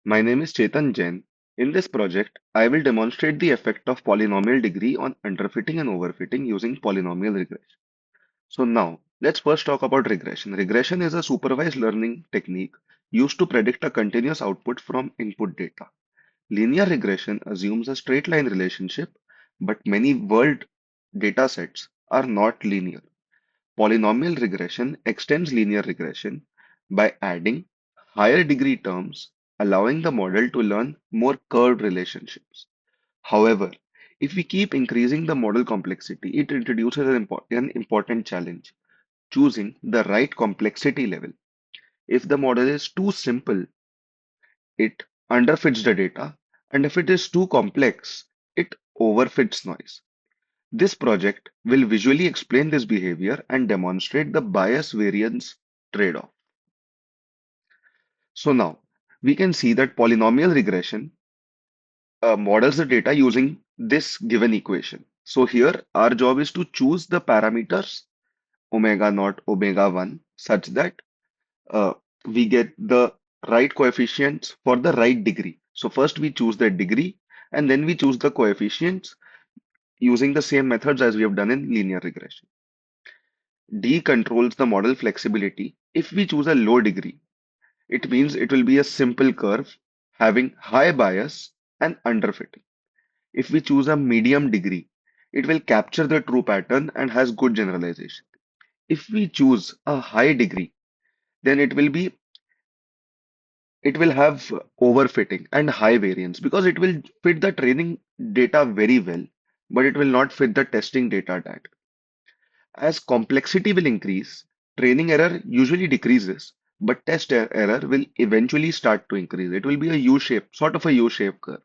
My name is Chetan Jain. In this project, I will demonstrate the effect of polynomial degree on underfitting and overfitting using polynomial regression. So now, let's first talk about regression. Regression is a supervised learning technique used to predict a continuous output from input data. Linear regression assumes a straight line relationship, but many world data sets are not linear. Polynomial regression extends linear regression by adding higher degree terms, allowing the model to learn more curved relationships. However, if we keep increasing the model complexity, it introduces an important challenge, choosing the right complexity level. If the model is too simple, it underfits the data, and if it is too complex, it overfits noise. This project will visually explain this behavior and demonstrate the bias variance trade-off. So now we can see that polynomial regression models the data using this given equation. So here our job is to choose the parameters omega naught, omega 1 such that uh, we get the right coefficients for the right degree. So first we choose the degree and then we choose the coefficients using the same methods as we have done in linear regression. D controls the model flexibility. If we choose a low degree, it means it will be a simple curve having high bias and underfitting. If we choose a medium degree, it will capture the true pattern and has good generalization. If we choose a high degree, then it will have overfitting and high variance because it will fit the training data very well, but it will not fit the testing data that. As complexity will increase, training error usually decreases, but error will eventually start to increase. It will be a U-shape, sort of a U-shape curve.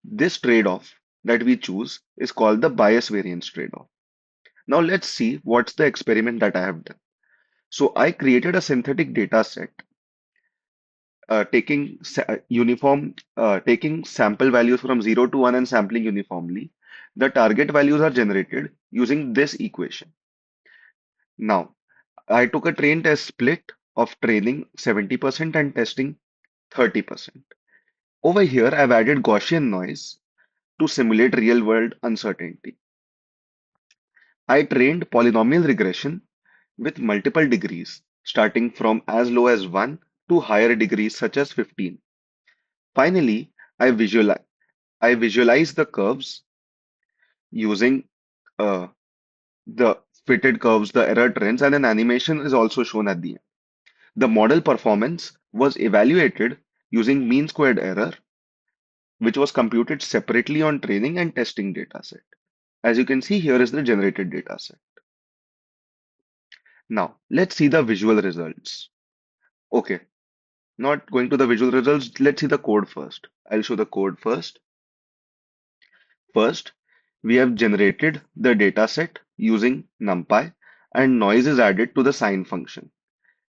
This trade-off that we choose is called the bias variance trade-off. Now let's see what's the experiment that I have done. So I created a synthetic data set taking sample values from 0 to 1 and sampling uniformly. The target values are generated using this equation. Now, I took a train test split of training 70% and testing 30%. Over here, I've added Gaussian noise to simulate real-world uncertainty. I trained polynomial regression with multiple degrees, starting from as low as 1 to higher degrees such as 15. Finally, I visualize the curves using uh, the fitted curves, the error trends, and an animation is also shown at the end. The model performance was evaluated using mean squared error, which was computed separately on training and testing dataset. As you can see, here is the generated dataset. Now, let's see the visual results. Okay, not going to the visual results, let's see the code first. I'll show the code first. First, we have generated the dataset using NumPy and noise is added to the sine function.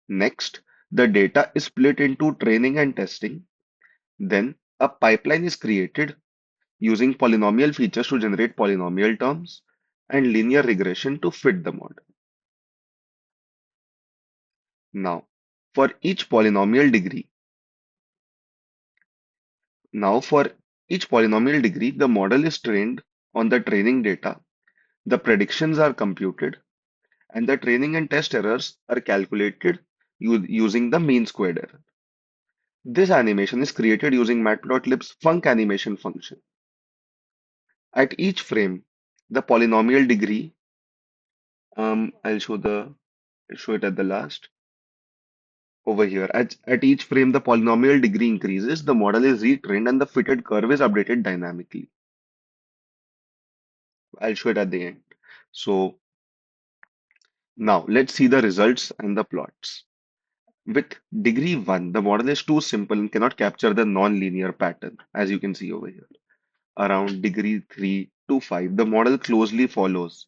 Next, the data is split into training and testing. Then, a pipeline is created using polynomial features to generate polynomial terms and linear regression to fit the model. Now, for each polynomial degree, for each polynomial degree, the model is trained on the training data. The predictions are computed and the training and test errors are calculated using the mean squared error. This animation is created using matplotlib's func animation function. At each frame, the polynomial degree, I'll show it at the last over here. At each frame, the polynomial degree increases, the model is retrained, and the fitted curve is updated dynamically. I'll show it at the end. So now let's see the results and the plots. With degree 1, the model is too simple and cannot capture the non-linear pattern, as you can see over here. Around degree 3 to 5, the model closely follows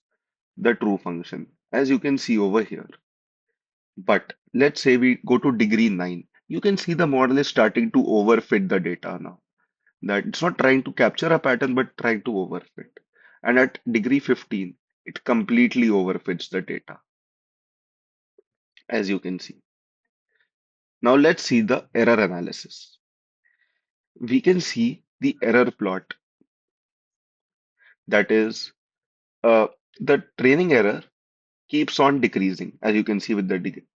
the true function, as you can see over here. But let's say we go to degree 9, you can see the model is starting to overfit the data now. That it's not trying to capture a pattern, but trying to overfit. And at degree 15, it completely overfits the data, as you can see. Now let's see the error analysis. we can see the error plot. That is, uh, the training error keeps on decreasing, as you can see with the degree.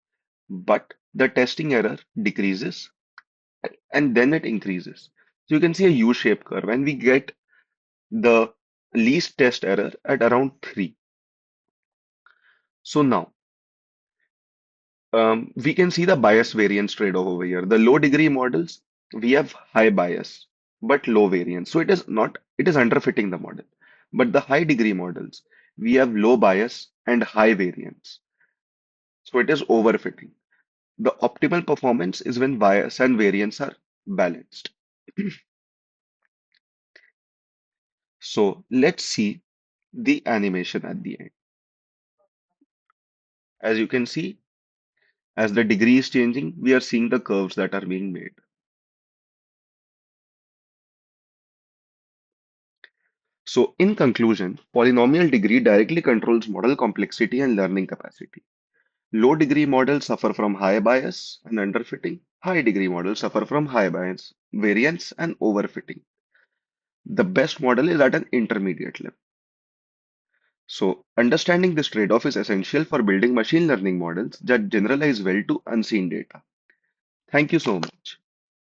But the testing error decreases and then it increases. So you can see a U-shaped curve, and we get the least test error at around 3. So now we can see the bias variance trade-off over here. The low degree models, we have high bias but low variance. So it is underfitting the model. But the high degree models, we have low bias and high variance. So it is overfitting. The optimal performance is when bias and variance are balanced. So let's see the animation at the end. As you can see, as the degree is changing, we are seeing the curves that are being made. So in conclusion, polynomial degree directly controls model complexity and learning capacity. Low degree models suffer from high bias and underfitting. High degree models suffer from high bias, variance, and overfitting. The best model is at an intermediate level. So understanding this trade-off is essential for building machine learning models that generalize well to unseen data. Thank you so much.